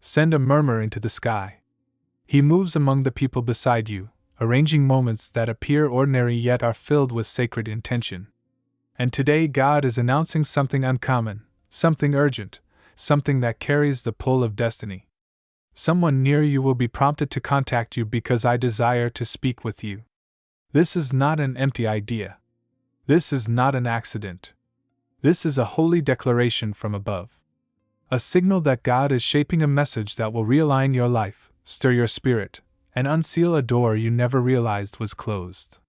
send a murmur into the sky. He moves among the people beside you, arranging moments that appear ordinary yet are filled with sacred intention. And today God is announcing something uncommon, something urgent, something that carries the pull of destiny. Someone near you will be prompted to contact you because I desire to speak with you. This is not an empty idea. This is not an accident. This is a holy declaration from above. A signal that God is shaping a message that will realign your life, stir your spirit, and unseal a door you never realized was closed.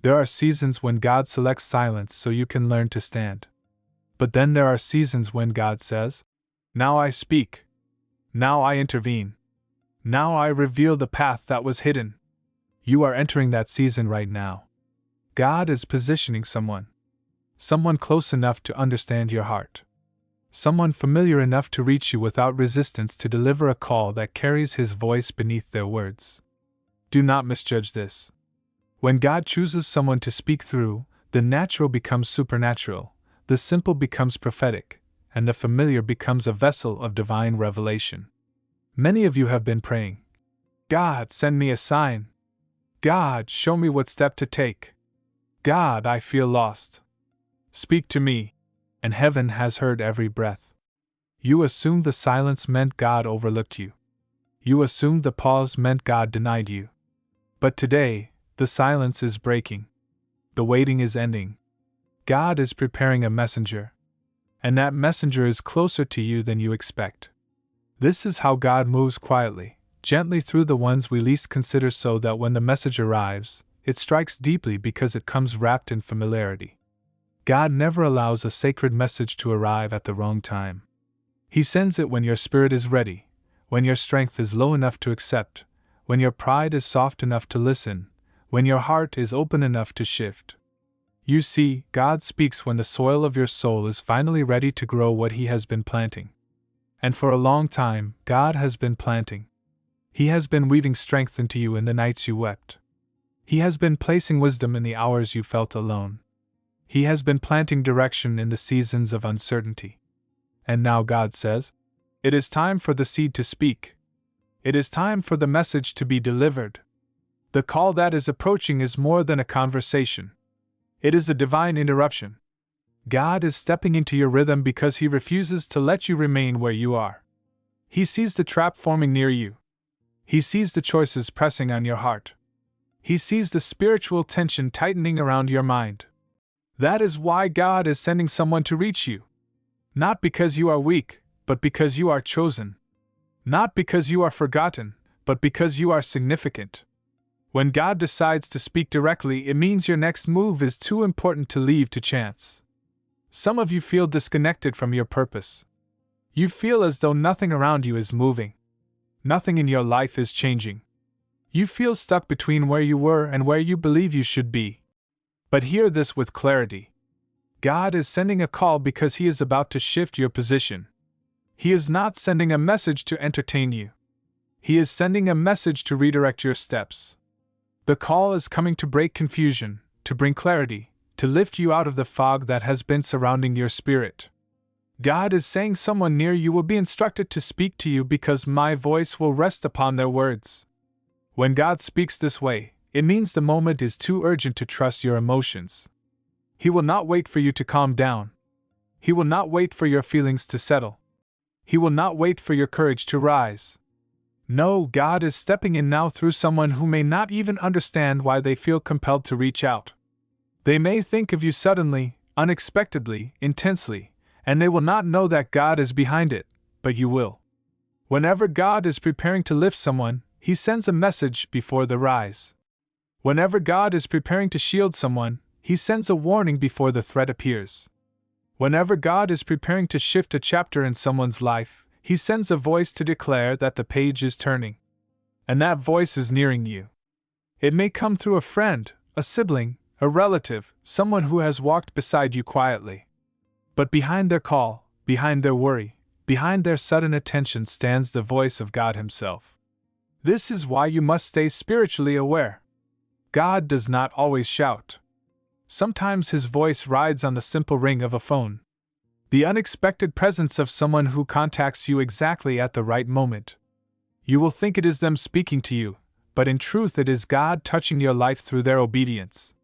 There are seasons when God selects silence so you can learn to stand. But then there are seasons when God says, "Now I speak. Now I intervene. Now I reveal the path that was hidden." You are entering that season right now. God is positioning someone close enough to understand your heart. Someone familiar enough to reach you without resistance to deliver a call that carries His voice beneath their words. Do not misjudge this. When God chooses someone to speak through, the natural becomes supernatural, the simple becomes prophetic, and the familiar becomes a vessel of divine revelation. Many of you have been praying, "God, send me a sign. God, show me what step to take. God, I feel lost. Speak to me." And heaven has heard every breath. You assumed the silence meant God overlooked you. You assumed the pause meant God denied you. But today, the silence is breaking. The waiting is ending. God is preparing a messenger. And that messenger is closer to you than you expect. This is how God moves quietly, gently through the ones we least consider, so that when the message arrives, it strikes deeply because it comes wrapped in familiarity. God never allows a sacred message to arrive at the wrong time. He sends it when your spirit is ready, when your strength is low enough to accept, when your pride is soft enough to listen, when your heart is open enough to shift. You see, God speaks when the soil of your soul is finally ready to grow what He has been planting. And for a long time, God has been planting. He has been weaving strength into you in the nights you wept. He has been placing wisdom in the hours you felt alone. He has been planting direction in the seasons of uncertainty. And now God says, "It is time for the seed to speak. It is time for the message to be delivered." The call that is approaching is more than a conversation. It is a divine interruption. God is stepping into your rhythm because He refuses to let you remain where you are. He sees the trap forming near you. He sees the choices pressing on your heart. He sees the spiritual tension tightening around your mind. That is why God is sending someone to reach you. Not because you are weak, but because you are chosen. Not because you are forgotten, but because you are significant. When God decides to speak directly, it means your next move is too important to leave to chance. Some of you feel disconnected from your purpose. You feel as though nothing around you is moving. Nothing in your life is changing. You feel stuck between where you were and where you believe you should be. But hear this with clarity. God is sending a call because He is about to shift your position. He is not sending a message to entertain you. He is sending a message to redirect your steps. The call is coming to break confusion, to bring clarity, to lift you out of the fog that has been surrounding your spirit. God is saying someone near you will be instructed to speak to you because my voice will rest upon their words. When God speaks this way, it means the moment is too urgent to trust your emotions. He will not wait for you to calm down. He will not wait for your feelings to settle. He will not wait for your courage to rise. No, God is stepping in now through someone who may not even understand why they feel compelled to reach out. They may think of you suddenly, unexpectedly, intensely, and they will not know that God is behind it, but you will. Whenever God is preparing to lift someone, He sends a message before the rise. Whenever God is preparing to shield someone, He sends a warning before the threat appears. Whenever God is preparing to shift a chapter in someone's life, He sends a voice to declare that the page is turning. And that voice is nearing you. It may come through a friend, a sibling, a relative, someone who has walked beside you quietly. But behind their call, behind their worry, behind their sudden attention stands the voice of God Himself. This is why you must stay spiritually aware. God does not always shout. Sometimes His voice rides on the simple ring of a phone. The unexpected presence of someone who contacts you exactly at the right moment. You will think it is them speaking to you, but in truth it is God touching your life through their obedience.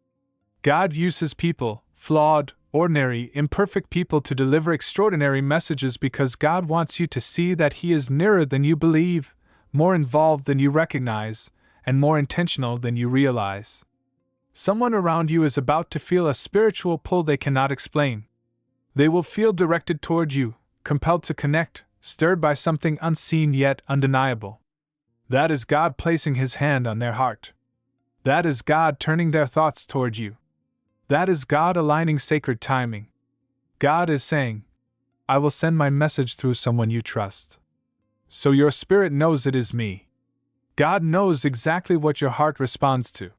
God uses people, flawed, ordinary, imperfect people, to deliver extraordinary messages because God wants you to see that He is nearer than you believe, more involved than you recognize, and more intentional than you realize. Someone around you is about to feel a spiritual pull they cannot explain. They will feel directed toward you, compelled to connect, stirred by something unseen yet undeniable. That is God placing His hand on their heart. That is God turning their thoughts toward you. That is God aligning sacred timing. God is saying, I will send my message through someone you trust. So your spirit knows it is me. God knows exactly what your heart responds to.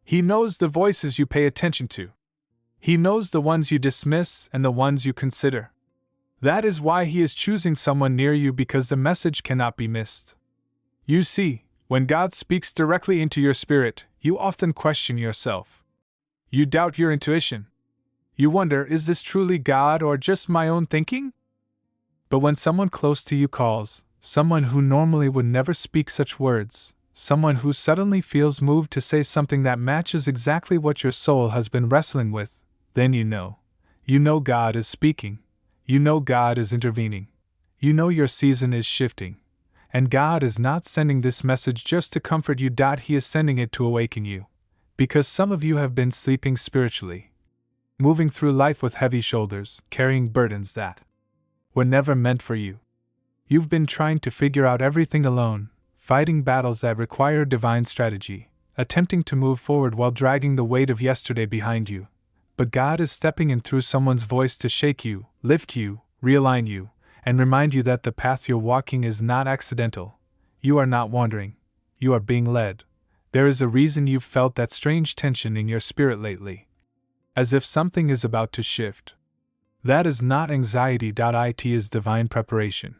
He knows the voices you pay attention to. He knows the ones you dismiss and the ones you consider. That is why He is choosing someone near you, because the message cannot be missed. You see, when God speaks directly into your spirit, you often question yourself. You doubt your intuition. You wonder, is this truly God or just my own thinking? But when someone close to you calls, someone who normally would never speak such words, someone who suddenly feels moved to say something that matches exactly what your soul has been wrestling with, then you know God is speaking. You know God is intervening. You know your season is shifting. And God is not sending this message just to comfort you. He is sending it to awaken you. Because some of you have been sleeping spiritually, moving through life with heavy shoulders, carrying burdens that were never meant for you. You've been trying to figure out everything alone, fighting battles that require divine strategy, attempting to move forward while dragging the weight of yesterday behind you. But God is stepping in through someone's voice to shake you, lift you, realign you, and remind you that the path you're walking is not accidental. You are not wandering. You are being led. There is a reason you've felt that strange tension in your spirit lately. As if something is about to shift. That is not anxiety. It is divine preparation.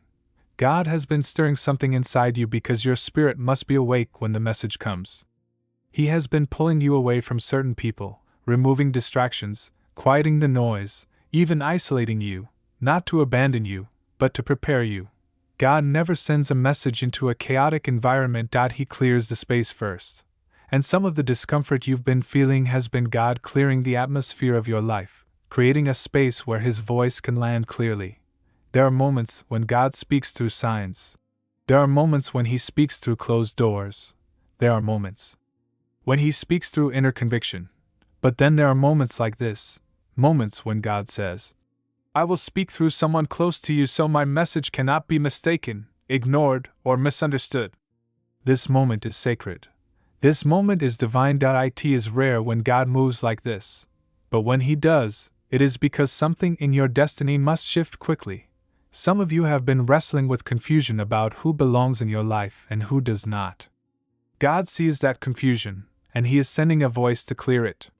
God has been stirring something inside you because your spirit must be awake when the message comes. He has been pulling you away from certain people, removing distractions, quieting the noise, even isolating you, not to abandon you, but to prepare you. God never sends a message into a chaotic environment. He clears the space first. And some of the discomfort you've been feeling has been God clearing the atmosphere of your life, creating a space where His voice can land clearly. There are moments when God speaks through signs. There are moments when He speaks through closed doors. There are moments when He speaks through inner conviction. But then there are moments like this, moments when God says, I will speak through someone close to you so my message cannot be mistaken, ignored, or misunderstood. This moment is sacred. This moment is divine. It is rare when God moves like this. But when He does, it is because something in your destiny must shift quickly. Some of you have been wrestling with confusion about who belongs in your life and who does not. God sees that confusion, and He is sending a voice to clear it.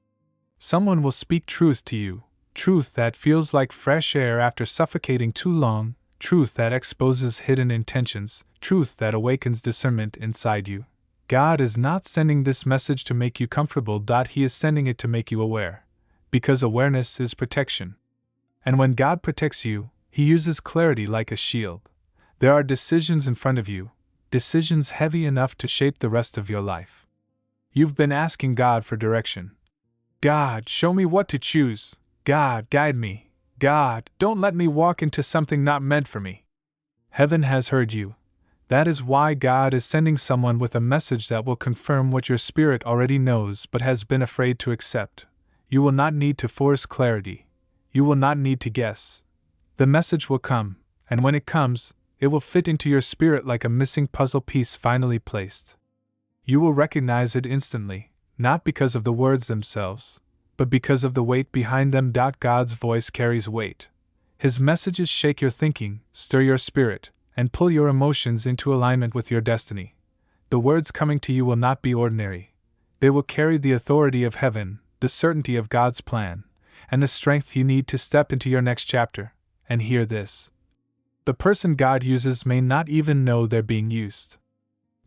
Someone will speak truth to you, truth that feels like fresh air after suffocating too long, truth that exposes hidden intentions, truth that awakens discernment inside you. God is not sending this message to make you comfortable. He is sending it to make you aware. Because awareness is protection. And when God protects you, He uses clarity like a shield. There are decisions in front of you, decisions heavy enough to shape the rest of your life. You've been asking God for direction. God, show me what to choose. God, guide me. God, don't let me walk into something not meant for me. Heaven has heard you. That is why God is sending someone with a message that will confirm what your spirit already knows but has been afraid to accept. You will not need to force clarity. You will not need to guess. The message will come, and when it comes, it will fit into your spirit like a missing puzzle piece finally placed. You will recognize it instantly, not because of the words themselves, but because of the weight behind them. God's voice carries weight. His messages shake your thinking, stir your spirit, and pull your emotions into alignment with your destiny. The words coming to you will not be ordinary. They will carry the authority of heaven, the certainty of God's plan, and the strength you need to step into your next chapter. And hear this. The person God uses may not even know they're being used.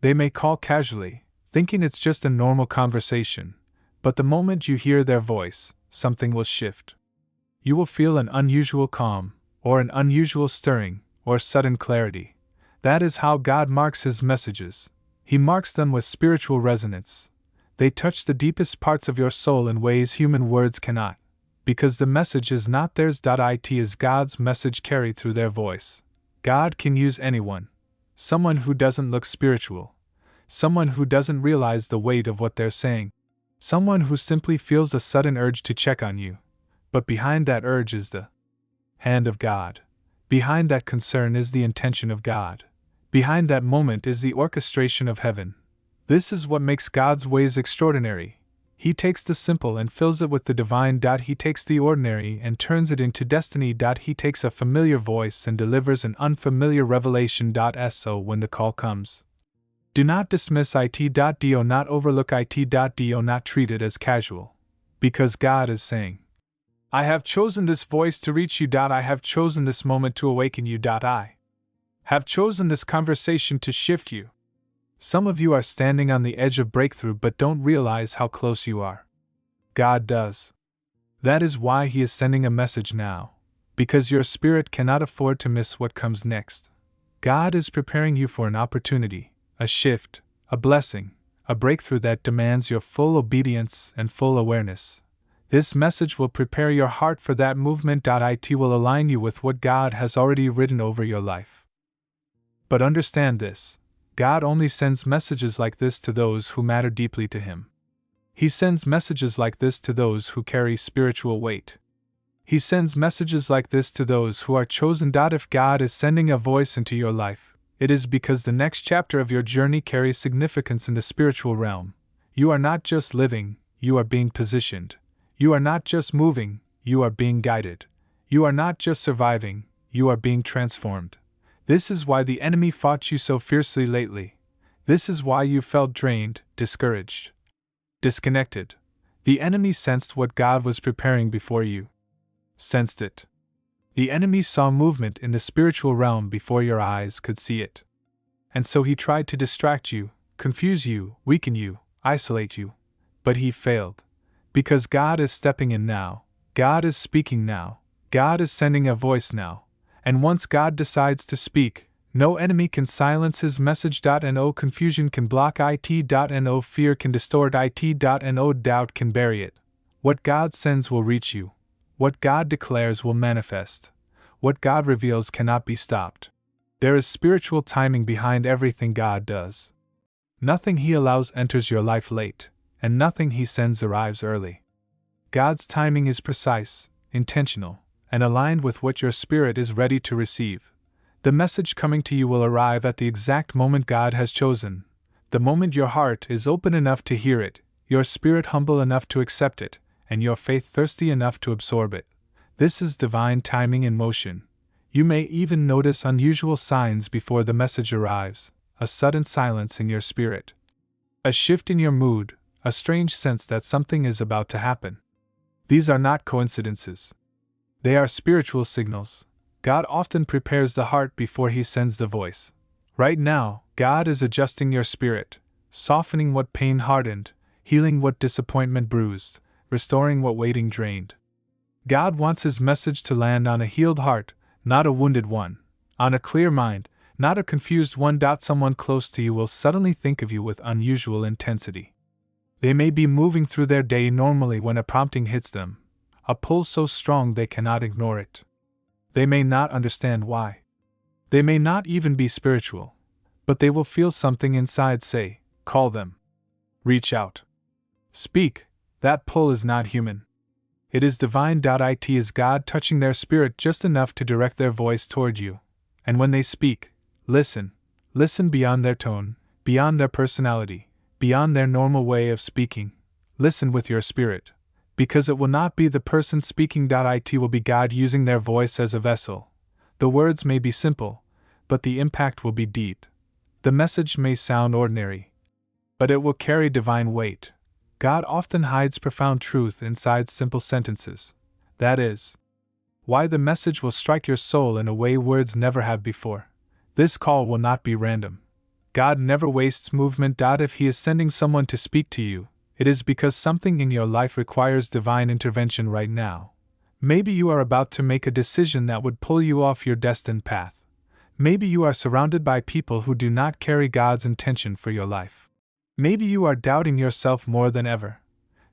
They may call casually, thinking it's just a normal conversation, but the moment you hear their voice, something will shift. You will feel an unusual calm, or an unusual stirring, or sudden clarity. That is how God marks His messages. He marks them with spiritual resonance. They touch the deepest parts of your soul in ways human words cannot, because the message is not theirs. It is God's message carried through their voice. God can use anyone. Someone who doesn't look spiritual. Someone who doesn't realize the weight of what they're saying. Someone who simply feels a sudden urge to check on you. But behind that urge is the hand of God. Behind that concern is the intention of God. Behind that moment is the orchestration of heaven. This is what makes God's ways extraordinary. He takes the simple and fills it with the divine. He takes the ordinary and turns it into destiny. He takes a familiar voice and delivers an unfamiliar revelation. So when the call comes, do not dismiss it. Do not overlook it. Do not treat it as casual. Because God is saying, I have chosen this voice to reach you. I have chosen this moment to awaken you. I have chosen this conversation to shift you. Some of you are standing on the edge of breakthrough but don't realize how close you are. God does. That is why He is sending a message now, because your spirit cannot afford to miss what comes next. God is preparing you for an opportunity, a shift, a blessing, a breakthrough that demands your full obedience and full awareness. This message will prepare your heart for that movement. It will align you with what God has already written over your life. But understand this. God only sends messages like this to those who matter deeply to Him. He sends messages like this to those who carry spiritual weight. He sends messages like this to those who are chosen. If God is sending a voice into your life, it is because the next chapter of your journey carries significance in the spiritual realm. You are not just living, you are being positioned. You are not just moving, you are being guided. You are not just surviving, you are being transformed. This is why the enemy fought you so fiercely lately. This is why you felt drained, discouraged, disconnected. The enemy sensed what God was preparing before you. Sensed it. The enemy saw movement in the spiritual realm before your eyes could see it. And so he tried to distract you, confuse you, weaken you, isolate you. But he failed. Because God is stepping in now. God is speaking now. God is sending a voice now. And once God decides to speak, no enemy can silence His message. No confusion can block it. No fear can distort it. No doubt can bury it. What God sends will reach you. What God declares will manifest. What God reveals cannot be stopped. There is spiritual timing behind everything God does. Nothing He allows enters your life late, and nothing He sends arrives early. God's timing is precise, intentional, and aligned with what your spirit is ready to receive. The message coming to you will arrive at the exact moment God has chosen, the moment your heart is open enough to hear it, your spirit humble enough to accept it, and your faith thirsty enough to absorb it. This is divine timing in motion. You may even notice unusual signs before the message arrives, a sudden silence in your spirit, a shift in your mood, a strange sense that something is about to happen. These are not coincidences. They are spiritual signals. God often prepares the heart before He sends the voice. Right now, God is adjusting your spirit, softening what pain hardened, healing what disappointment bruised, restoring what waiting drained. God wants His message to land on a healed heart, not a wounded one, on a clear mind, not a confused one. Someone close to you will suddenly think of you with unusual intensity. They may be moving through their day normally when a prompting hits them, a pull so strong they cannot ignore it. They may not understand why. They may not even be spiritual, but they will feel something inside say, call them. Reach out. Speak. That pull is not human. It is divine. It is God touching their spirit just enough to direct their voice toward you. And when they speak, listen. Listen beyond their tone, beyond their personality, beyond their normal way of speaking. Listen with your spirit. Because it will not be the person speaking. It will be God using their voice as a vessel. The words may be simple, but the impact will be deep. The message may sound ordinary, but it will carry divine weight. God often hides profound truth inside simple sentences. That is why the message will strike your soul in a way words never have before. This call will not be random. God never wastes movement. If He is sending someone to speak to you, it is because something in your life requires divine intervention right now. Maybe you are about to make a decision that would pull you off your destined path. Maybe you are surrounded by people who do not carry God's intention for your life. Maybe you are doubting yourself more than ever.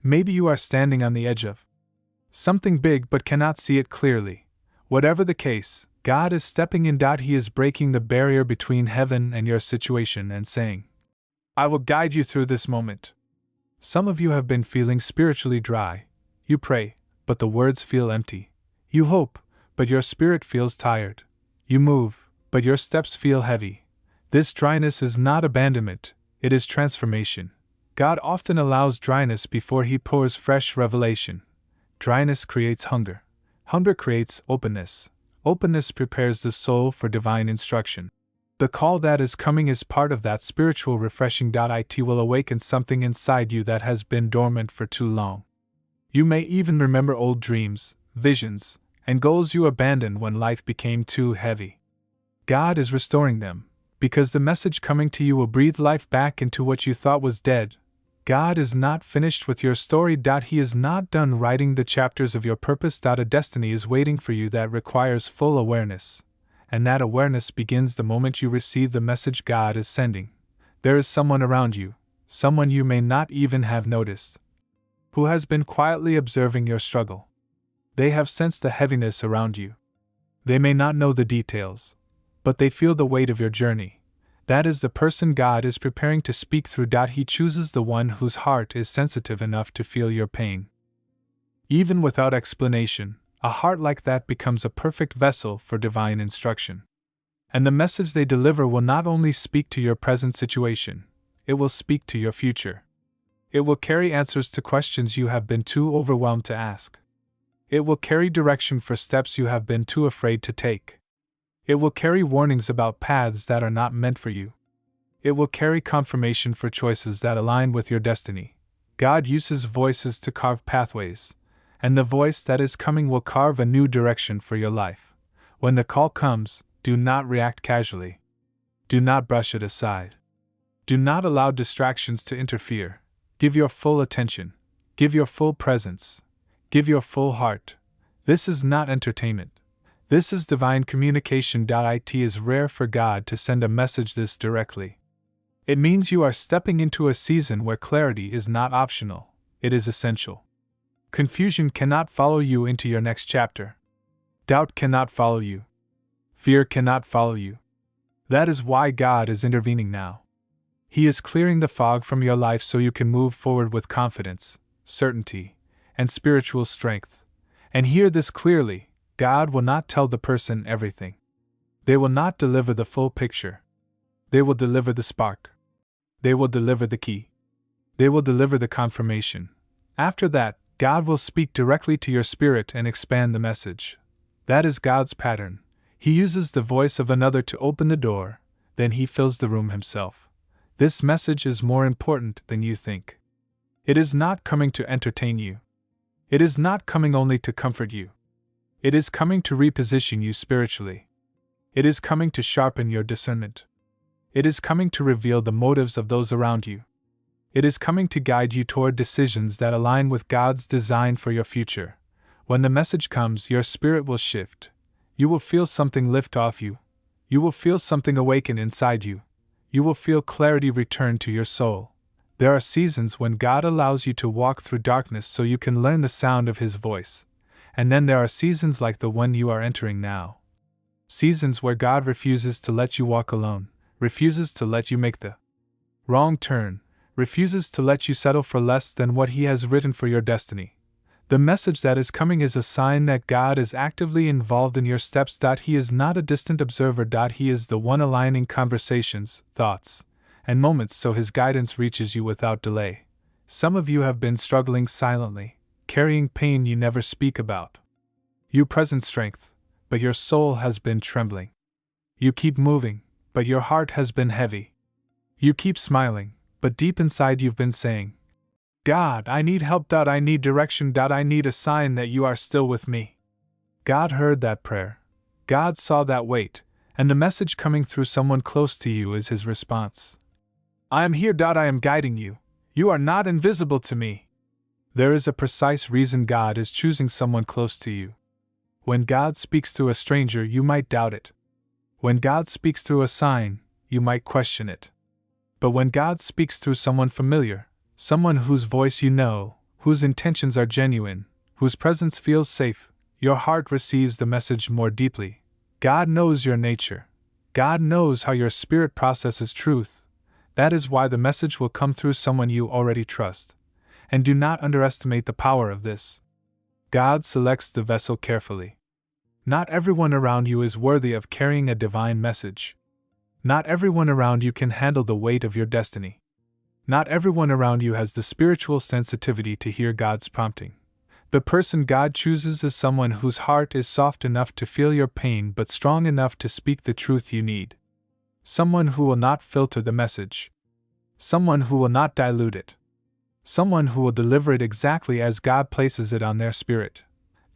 Maybe you are standing on the edge of something big but cannot see it clearly. Whatever the case, God is stepping in. He is breaking the barrier between heaven and your situation and saying, I will guide you through this moment. Some of you have been feeling spiritually dry. You pray, but the words feel empty. You hope, but your spirit feels tired. You move, but your steps feel heavy. This dryness is not abandonment, it is transformation. God often allows dryness before He pours fresh revelation. Dryness creates hunger. Hunger creates openness. Openness prepares the soul for divine instruction. The call that is coming is part of that spiritual refreshing. It will awaken something inside you that has been dormant for too long. You may even remember old dreams, visions, and goals you abandoned when life became too heavy. God is restoring them, because the message coming to you will breathe life back into what you thought was dead. God is not finished with your story. He is not done writing the chapters of your purpose. A destiny is waiting for you that requires full awareness, and that awareness begins the moment you receive the message God is sending. There is someone around you, someone you may not even have noticed, who has been quietly observing your struggle. They have sensed the heaviness around you. They may not know the details, but they feel the weight of your journey. That is the person God is preparing to speak through. He chooses the one whose heart is sensitive enough to feel your pain. Even without explanation, a heart like that becomes a perfect vessel for divine instruction. And the message they deliver will not only speak to your present situation, it will speak to your future. It will carry answers to questions you have been too overwhelmed to ask. It will carry direction for steps you have been too afraid to take. It will carry warnings about paths that are not meant for you. It will carry confirmation for choices that align with your destiny. God uses voices to carve pathways, and the voice that is coming will carve a new direction for your life. When the call comes, do not react casually. Do not brush it aside. Do not allow distractions to interfere. Give your full attention. Give your full presence. Give your full heart. This is not entertainment. This is divine communication. It is rare for God to send a message this directly. It means you are stepping into a season where clarity is not optional, it is essential. Confusion cannot follow you into your next chapter. Doubt cannot follow you. Fear cannot follow you. That is why God is intervening now. He is clearing the fog from your life so you can move forward with confidence, certainty, and spiritual strength. And hear this clearly. God will not tell the person everything. They will not deliver the full picture. They will deliver the spark. They will deliver the key. They will deliver the confirmation. After that, God will speak directly to your spirit and expand the message. That is God's pattern. He uses the voice of another to open the door, then He fills the room Himself. This message is more important than you think. It is not coming to entertain you. It is not coming only to comfort you. It is coming to reposition you spiritually. It is coming to sharpen your discernment. It is coming to reveal the motives of those around you. It is coming to guide you toward decisions that align with God's design for your future. When the message comes, your spirit will shift. You will feel something lift off you. You will feel something awaken inside you. You will feel clarity return to your soul. There are seasons when God allows you to walk through darkness so you can learn the sound of His voice. And then there are seasons like the one you are entering now. Seasons where God refuses to let you walk alone, refuses to let you make the wrong turn, refuses to let you settle for less than what He has written for your destiny. The message that is coming is a sign that God is actively involved in your steps. He is not a distant observer. He is the one aligning conversations, thoughts, and moments so His guidance reaches you without delay. Some of you have been struggling silently, carrying pain you never speak about. You present strength, but your soul has been trembling. You keep moving, but your heart has been heavy. You keep smiling, but deep inside you've been saying, God, I need help. I need direction. I need a sign that you are still with me. God heard that prayer. God saw that weight, and the message coming through someone close to you is His response. I am here. I am guiding you. You are not invisible to me. There is a precise reason God is choosing someone close to you. When God speaks through a stranger, you might doubt it. When God speaks through a sign, you might question it. But when God speaks through someone familiar, someone whose voice you know, whose intentions are genuine, whose presence feels safe, your heart receives the message more deeply. God knows your nature. God knows how your spirit processes truth. That is why the message will come through someone you already trust. And do not underestimate the power of this. God selects the vessel carefully. Not everyone around you is worthy of carrying a divine message. Not everyone around you can handle the weight of your destiny. Not everyone around you has the spiritual sensitivity to hear God's prompting. The person God chooses is someone whose heart is soft enough to feel your pain but strong enough to speak the truth you need. Someone who will not filter the message. Someone who will not dilute it. Someone who will deliver it exactly as God places it on their spirit.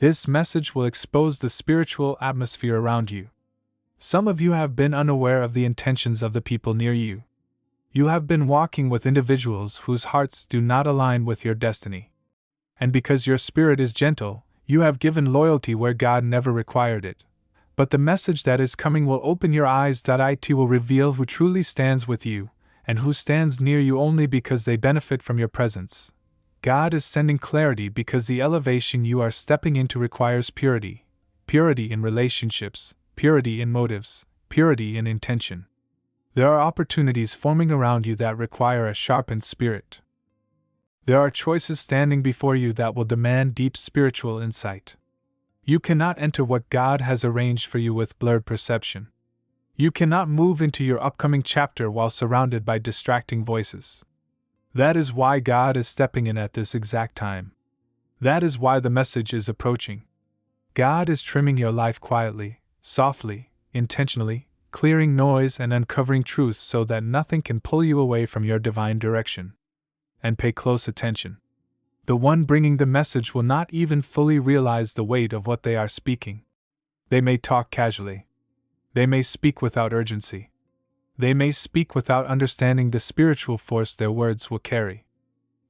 This message will expose the spiritual atmosphere around you. Some of you have been unaware of the intentions of the people near you. You have been walking with individuals whose hearts do not align with your destiny. And because your spirit is gentle, you have given loyalty where God never required it. But the message that is coming will open your eyes. It will reveal who truly stands with you, and who stands near you only because they benefit from your presence. God is sending clarity because the elevation you are stepping into requires purity. Purity in relationships, purity in motives, purity in intention. There are opportunities forming around you that require a sharpened spirit. There are choices standing before you that will demand deep spiritual insight. You cannot enter what God has arranged for you with blurred perception. You cannot move into your upcoming chapter while surrounded by distracting voices. That is why God is stepping in at this exact time. That is why the message is approaching. God is trimming your life quietly, softly, intentionally, clearing noise and uncovering truth so that nothing can pull you away from your divine direction. And pay close attention. The one bringing the message will not even fully realize the weight of what they are speaking. They may talk casually. They may speak without urgency. They may speak without understanding the spiritual force their words will carry.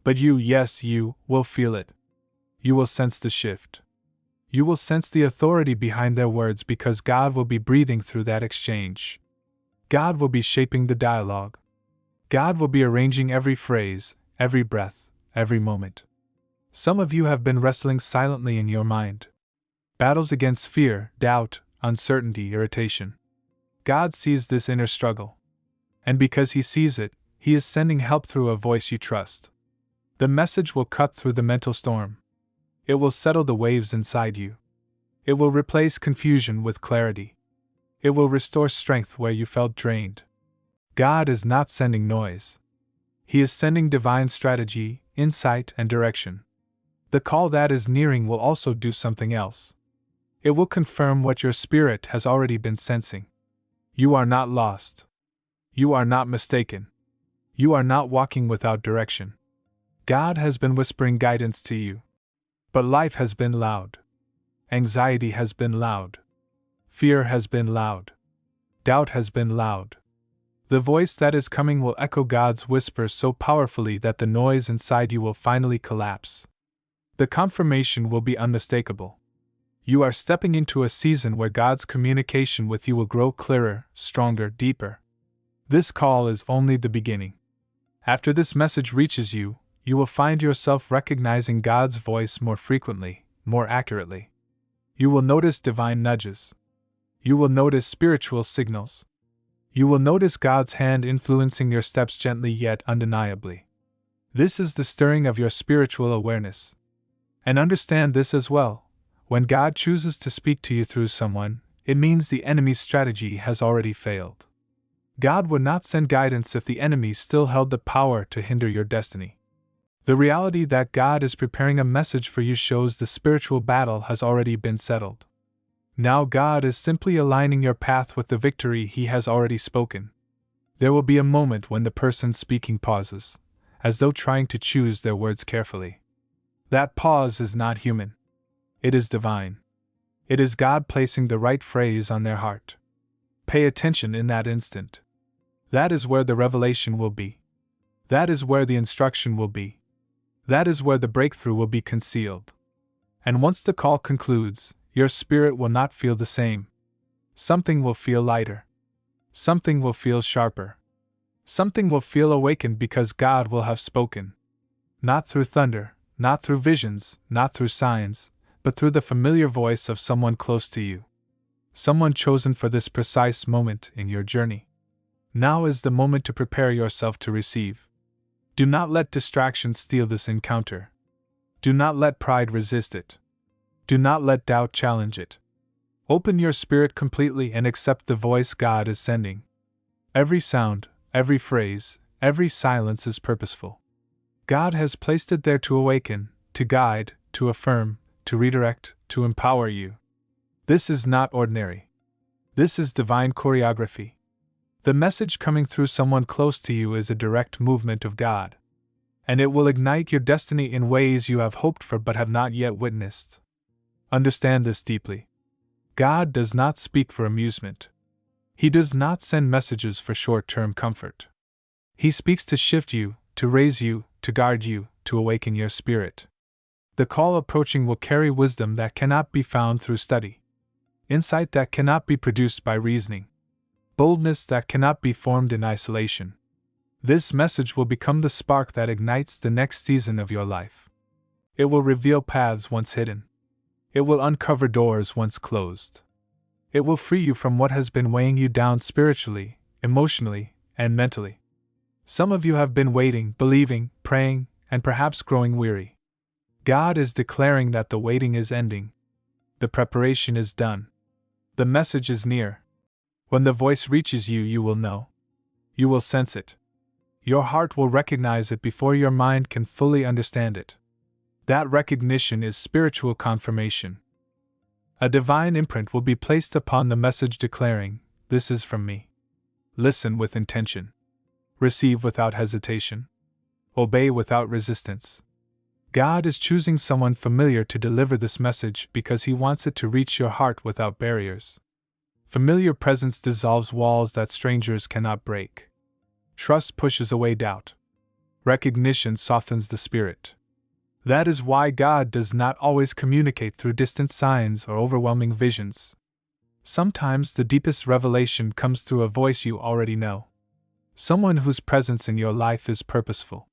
But you, yes, you, will feel it. You will sense the shift. You will sense the authority behind their words because God will be breathing through that exchange. God will be shaping the dialogue. God will be arranging every phrase, every breath, every moment. Some of you have been wrestling silently in your mind. Battles against fear, doubt, uncertainty, irritation. God sees this inner struggle. And because He sees it, He is sending help through a voice you trust. The message will cut through the mental storm. It will settle the waves inside you. It will replace confusion with clarity. It will restore strength where you felt drained. God is not sending noise. He is sending divine strategy, insight, and direction. The call that is nearing will also do something else. It will confirm what your spirit has already been sensing. You are not lost. You are not mistaken. You are not walking without direction. God has been whispering guidance to you. But life has been loud. Anxiety has been loud. Fear has been loud. Doubt has been loud. The voice that is coming will echo God's whisper so powerfully that the noise inside you will finally collapse. The confirmation will be unmistakable. You are stepping into a season where God's communication with you will grow clearer, stronger, deeper. This call is only the beginning. After this message reaches you, you will find yourself recognizing God's voice more frequently, more accurately. You will notice divine nudges. You will notice spiritual signals. You will notice God's hand influencing your steps gently yet undeniably. This is the stirring of your spiritual awareness. And understand this as well. When God chooses to speak to you through someone, it means the enemy's strategy has already failed. God would not send guidance if the enemy still held the power to hinder your destiny. The reality that God is preparing a message for you shows the spiritual battle has already been settled. Now God is simply aligning your path with the victory He has already spoken. There will be a moment when the person speaking pauses, as though trying to choose their words carefully. That pause is not human. It is divine. It is God placing the right phrase on their heart. Pay attention in that instant. That is where the revelation will be. That is where the instruction will be. That is where the breakthrough will be concealed. And once the call concludes, your spirit will not feel the same. Something will feel lighter. Something will feel sharper. Something will feel awakened because God will have spoken. Not through thunder, not through visions, not through signs, but through the familiar voice of someone close to you. Someone chosen for this precise moment in your journey. Now is the moment to prepare yourself to receive. Do not let distraction steal this encounter. Do not let pride resist it. Do not let doubt challenge it. Open your spirit completely and accept the voice God is sending. Every sound, every phrase, every silence is purposeful. God has placed it there to awaken, to guide, to affirm, to redirect, to empower you. This is not ordinary. This is divine choreography. The message coming through someone close to you is a direct movement of God. And it will ignite your destiny in ways you have hoped for but have not yet witnessed. Understand this deeply. God does not speak for amusement. He does not send messages for short-term comfort. He speaks to shift you, to raise you, to guard you, to awaken your spirit. The call approaching will carry wisdom that cannot be found through study, insight that cannot be produced by reasoning, boldness that cannot be formed in isolation. This message will become the spark that ignites the next season of your life. It will reveal paths once hidden. It will uncover doors once closed. It will free you from what has been weighing you down spiritually, emotionally, and mentally. Some of you have been waiting, believing, praying, and perhaps growing weary. God is declaring that the waiting is ending. The preparation is done. The message is near. When the voice reaches you, you will know. You will sense it. Your heart will recognize it before your mind can fully understand it. That recognition is spiritual confirmation. A divine imprint will be placed upon the message declaring, "This is from me." Listen with intention. Receive without hesitation. Obey without resistance. God is choosing someone familiar to deliver this message because He wants it to reach your heart without barriers. Familiar presence dissolves walls that strangers cannot break. Trust pushes away doubt. Recognition softens the spirit. That is why God does not always communicate through distant signs or overwhelming visions. Sometimes the deepest revelation comes through a voice you already know. Someone whose presence in your life is purposeful.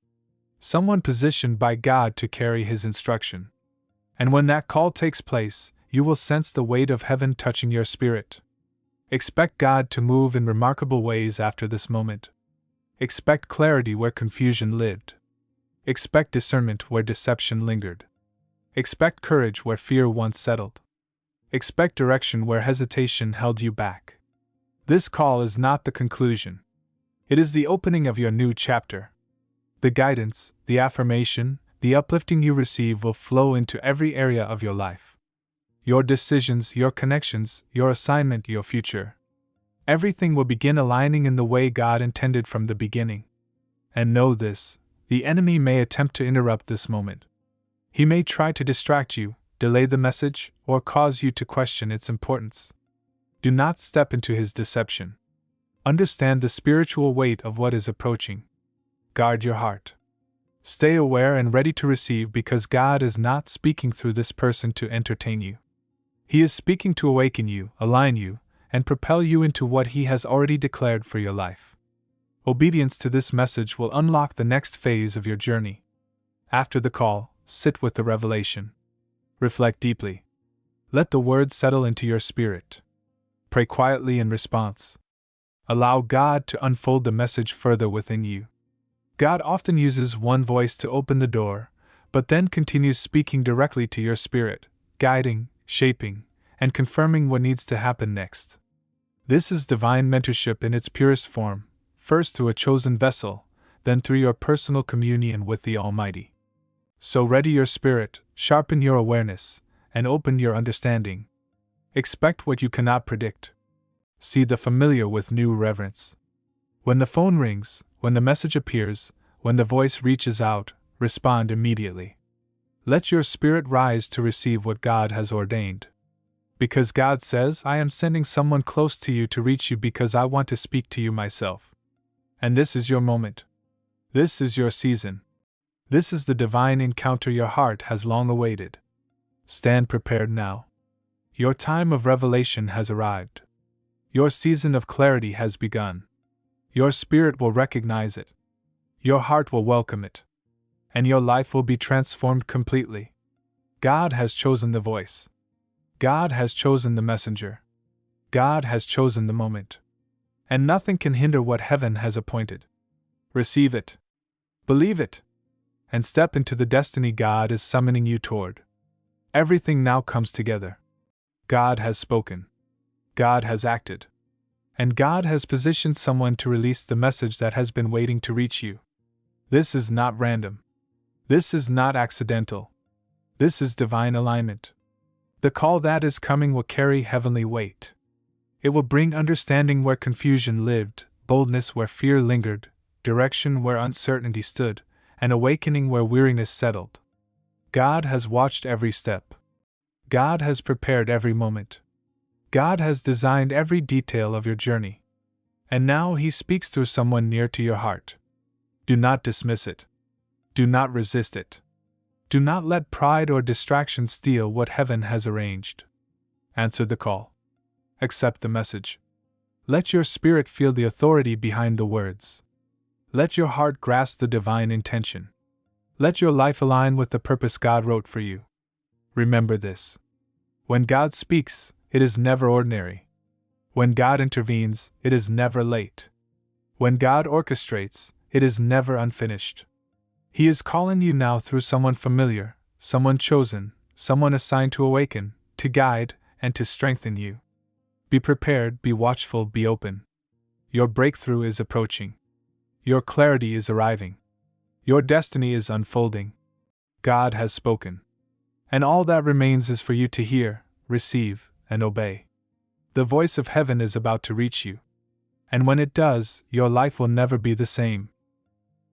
Someone positioned by God to carry His instruction. And when that call takes place, you will sense the weight of heaven touching your spirit. Expect God to move in remarkable ways after this moment. Expect clarity where confusion lived. Expect discernment where deception lingered. Expect courage where fear once settled. Expect direction where hesitation held you back. This call is not the conclusion. It is the opening of your new chapter. The guidance, the affirmation, the uplifting you receive will flow into every area of your life. Your decisions, your connections, your assignment, your future. Everything will begin aligning in the way God intended from the beginning. And know this, the enemy may attempt to interrupt this moment. He may try to distract you, delay the message, or cause you to question its importance. Do not step into his deception. Understand the spiritual weight of what is approaching. Guard your heart. Stay aware and ready to receive because God is not speaking through this person to entertain you. He is speaking to awaken you, align you, and propel you into what He has already declared for your life. Obedience to this message will unlock the next phase of your journey. After the call, sit with the revelation. Reflect deeply. Let the words settle into your spirit. Pray quietly in response. Allow God to unfold the message further within you. God often uses one voice to open the door, but then continues speaking directly to your spirit, guiding, shaping, and confirming what needs to happen next. This is divine mentorship in its purest form, first through a chosen vessel, then through your personal communion with the Almighty. So ready your spirit, sharpen your awareness, and open your understanding. Expect what you cannot predict. See the familiar with new reverence. When the phone rings, when the message appears, when the voice reaches out, respond immediately. Let your spirit rise to receive what God has ordained. Because God says, "I am sending someone close to you to reach you because I want to speak to you myself." And this is your moment. This is your season. This is the divine encounter your heart has long awaited. Stand prepared now. Your time of revelation has arrived. Your season of clarity has begun. Your spirit will recognize it. Your heart will welcome it. And your life will be transformed completely. God has chosen the voice. God has chosen the messenger. God has chosen the moment. And nothing can hinder what heaven has appointed. Receive it. Believe it. And step into the destiny God is summoning you toward. Everything now comes together. God has spoken. God has acted. And God has positioned someone to release the message that has been waiting to reach you. This is not random. This is not accidental. This is divine alignment. The call that is coming will carry heavenly weight. It will bring understanding where confusion lived, boldness where fear lingered, direction where uncertainty stood, and awakening where weariness settled. God has watched every step. God has prepared every moment. God has designed every detail of your journey. And now He speaks through someone near to your heart. Do not dismiss it. Do not resist it. Do not let pride or distraction steal what heaven has arranged. Answer the call. Accept the message. Let your spirit feel the authority behind the words. Let your heart grasp the divine intention. Let your life align with the purpose God wrote for you. Remember this. When God speaks, it is never ordinary. When God intervenes, it is never late. When God orchestrates, it is never unfinished. He is calling you now through someone familiar, someone chosen, someone assigned to awaken, to guide, and to strengthen you. Be prepared, be watchful, be open. Your breakthrough is approaching. Your clarity is arriving. Your destiny is unfolding. God has spoken. And all that remains is for you to hear, receive, and obey. The voice of heaven is about to reach you. And when it does, your life will never be the same.